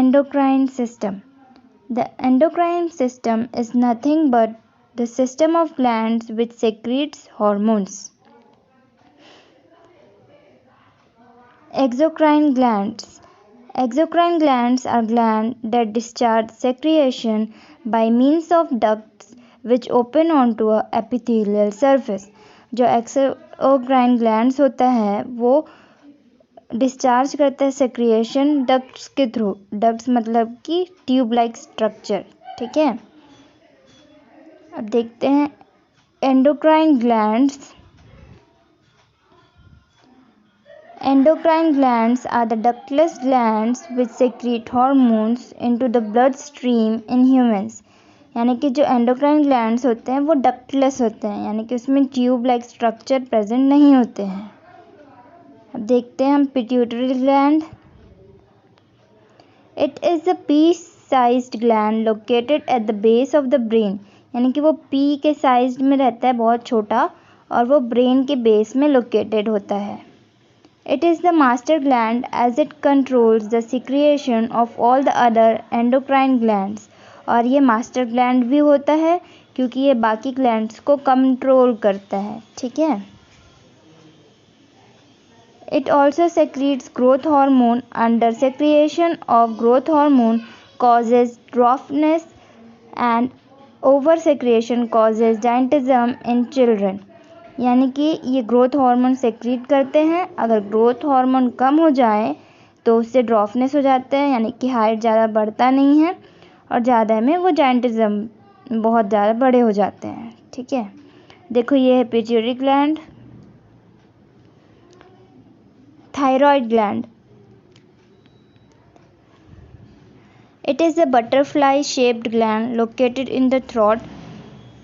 endocrine system. The endocrine system is nothing but the system of glands which secretes hormones. Exocrine glands. Exocrine glands are glands that discharge secretion by means of ducts which open onto a epithelial surface. जो exocrine glands होता है वो discharge करता है सेक्रिएशन ducts के through. Ducts मतलब कि tube like structure. ठीक है, अब देखते हैं endocrine glands. Endocrine glands are the ductless glands which secrete hormones into the bloodstream in humans. यानी कि जो एंडोक्राइन ग्लैंड्स होते हैं वो डक्टलेस होते हैं, यानी कि उसमें ट्यूब लाइक स्ट्रक्चर प्रेजेंट नहीं होते हैं. अब देखते हैं हम pituitary gland. It is a pea sized gland located at the base of the brain. यानी कि वो पी के साइज में रहता है, बहुत छोटा, और वो ब्रेन के बेस में लोकेटेड होता है. It is the master gland as it controls the secretion of all the other endocrine glands. और ये मास्टर ग्लैंड भी होता है क्योंकि ये बाकी ग्लैंड्स को कंट्रोल करता है. ठीक है, It also secretes growth hormone. Under secretion of growth hormone causes dwarfness and over secretion causes giantism in children. यानी कि ये ग्रोथ हार्मोन सेक्रीट करते हैं. अगर ग्रोथ हार्मोन कम हो जाए तो उससे ड्रॉफनेस हो जाता है, यानी कि हाइट ज़्यादा बढ़ता नहीं है, और ज़्यादा में वो जाइंटिज्म बहुत ज़्यादा बड़े हो जाते हैं. ठीक है, देखो ये है pituitary gland. Thyroid gland. It is a butterfly shaped gland located in the throat.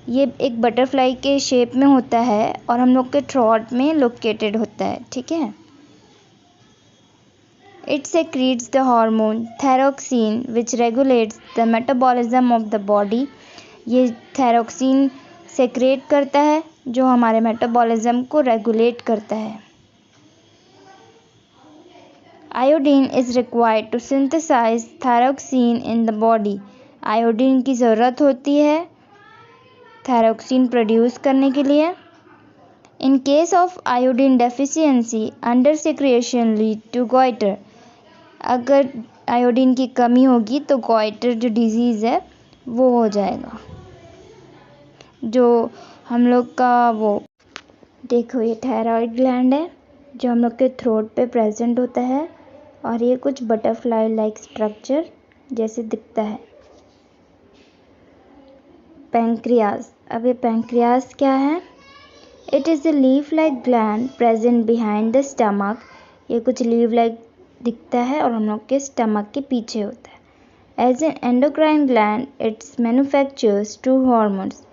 ये एक बटरफ्लाई के शेप में होता है और हम लोग के थ्रोट में लोकेटेड होता है. ठीक है, it secretes the hormone thyroxine which regulates the metabolism of the body. ये थायरोक्सिन सेक्रेट करता है जो हमारे मेटाबॉलिज्म को रेगुलेट करता है. Iodine is required to synthesize thyroxine in the body. Iodine की ज़रूरत होती है थायरोक्सिन प्रोड्यूस करने के लिए. In case of iodine deficiency under secretion lead to goiter. अगर आयोडीन की कमी होगी तो गॉइटर जो डिजीज़ है वो हो जाएगा. जो हम लोग का वो देखो ये थायराइड ग्लैंड है जो हम लोग के थ्रोट पे प्रेजेंट होता है, और ये कुछ बटरफ्लाई लाइक स्ट्रक्चर जैसे दिखता है. पैंक्रियास. अब ये पैंक्रियास क्या है? It is a leaf like gland present behind the stomach. ये कुछ लीफ लाइक दिखता है और हम लोग के स्टमक के पीछे होता है. As an endocrine gland it's manufactures two hormones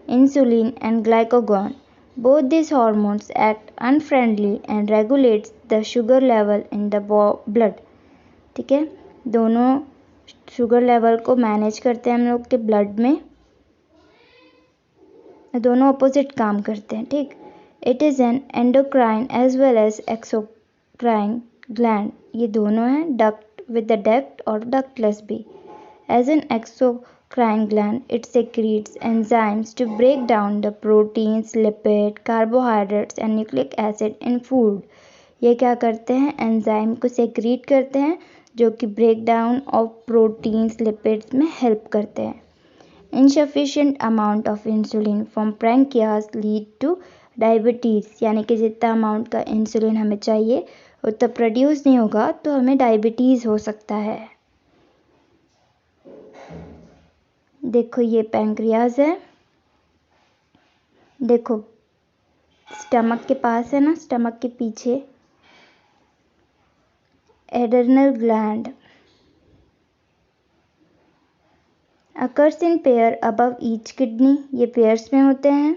insulin and glucagon. Both this hormones act unfriendly and regulates the sugar level in the blood. ठीक है, दोनों शुगर लेवल को मैनेज करते हैं हम लोग के ब्लड में. दोनों अपोजिट काम करते हैं. ठीक, it is an endocrine as well as exocrine gland. ये दोनों हैं, डक्ट विद द डक्ट और डक्टलेस भी. As an exocrine gland it secretes enzymes to break down the proteins, lipid, carbohydrates and nucleic acid in food. ये क्या करते हैं? Enzyme को सेक्रीट करते हैं जो कि breakdown of proteins, lipids में हेल्प करते हैं. Insufficient amount of insulin from pancreas lead to diabetes. यानी कि जितना अमाउंट का इंसुलिन हमें चाहिए उतना प्रोड्यूस नहीं होगा तो हमें डायबिटीज़ हो सकता है. देखो ये पैंक्रियाज है, देखो स्टमक के पास है ना, स्टमक के पीछे. Adrenal gland occurs in pair above each kidney. ये पेयर्स में होते हैं.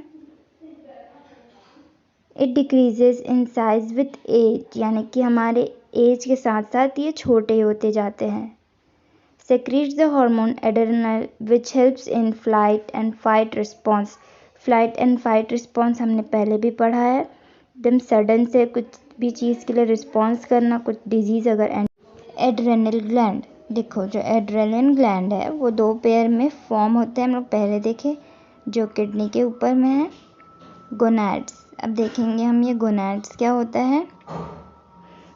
It decreases in size with age. यानी कि हमारे एज के साथ साथ ये छोटे होते जाते हैं. Secretes the hormone adrenal which helps in flight and fight response. Flight and fight response हमने पहले भी पढ़ा है. एकदम सडन से कुछ भी चीज़ के लिए रिस्पॉन्स करना, कुछ डिजीज़ अगर. एड्रेनल ग्लैंड देखो जो एड्रेनलिन ग्लैंड है वो 2 पेयर में फॉर्म होते हैं, हम लोग पहले देखे, जो किडनी के ऊपर में है, गोनैड्स। अब देखेंगे हम ये गोनैड्स क्या होता है।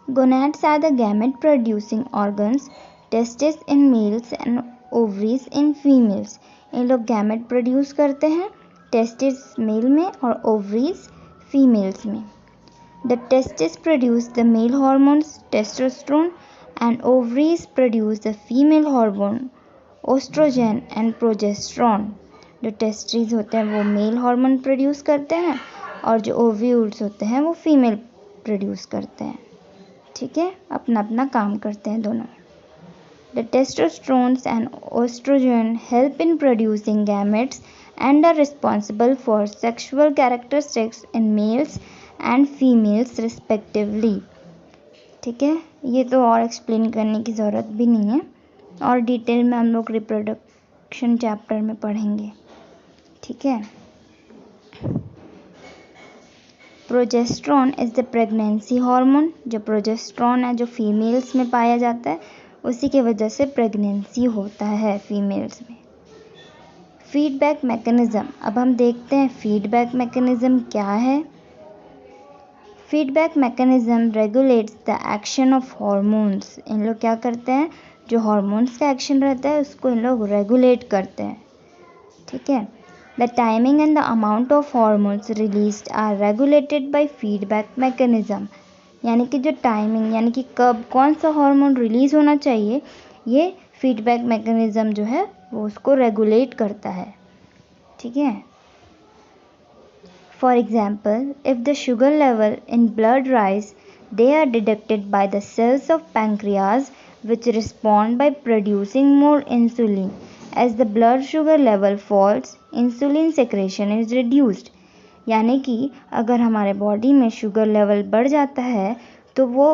Gonads are the gamete producing organs, testis in males and ovaries in females. इन लोग गैमेट प्रोड्यूस करते हैं, टेस्टिस मेल में और ओवरीज फीमेल्स में। The testis produce the male hormones testosterone and ovaries produce the female hormone oestrogen and progesterone. जो testis होते हैं वो मेल हार्मोन प्रोड्यूस करते हैं और जो ओव्यूल्स होते हैं वो फीमेल प्रोड्यूस करते हैं। ठीक है, अपना अपना काम करते हैं दोनों। The testosterones and oestrogen help in producing gametes and are responsible for sexual characteristics in males and females respectively. ठीक है, ये तो और एक्सप्लेन करने की ज़रूरत भी नहीं है, और डिटेल में हम लोग रिप्रोडक्शन चैप्टर में पढ़ेंगे। ठीक है, progesterone is the pregnancy hormone. जो प्रोजेस्टेरॉन है जो फीमेल्स में पाया जाता है, उसी की वजह से प्रेगनेंसी होता है फीमेल्स में। फीडबैक मैकेनिज़्म, अब हम देखते हैं फीडबैक मैकेनिज़्म क्या है। Feedback mechanism regulates the action of hormones. इन लोग क्या करते हैं, जो हॉर्मोन्स का एक्शन रहता है उसको इन लोग रेगुलेट करते हैं। ठीक है, the timing and the amount of hormones released are regulated by feedback mechanism. यानी कि जो टाइमिंग, यानी कि कब कौन सा हार्मोन रिलीज़ होना चाहिए, ये फीडबैक मैकेनिज़्म जो है वो उसको रेगुलेट करता है। ठीक है, for example, if the sugar level in blood rise, they are detected by the cells of pancreas which respond by producing more insulin. As the blood sugar level falls, insulin secretion is reduced. यानी कि अगर हमारे body में sugar level बढ़ जाता है तो वो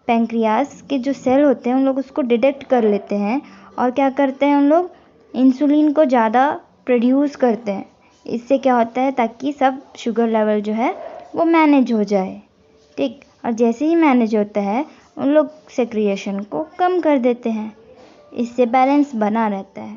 पैंक्रियास के जो सेल होते हैं उन लोग उसको डिटेक्ट कर लेते हैं और क्या करते हैं, उन लोग इंसुलिन को ज़्यादा प्रोड्यूस करते हैं। इससे क्या होता है, ताकि सब शुगर लेवल जो है वो मैनेज हो जाए। ठीक, और जैसे ही मैनेज होता है उन लोग सेक्रिएशन को कम कर देते हैं, इससे बैलेंस बना रहता है।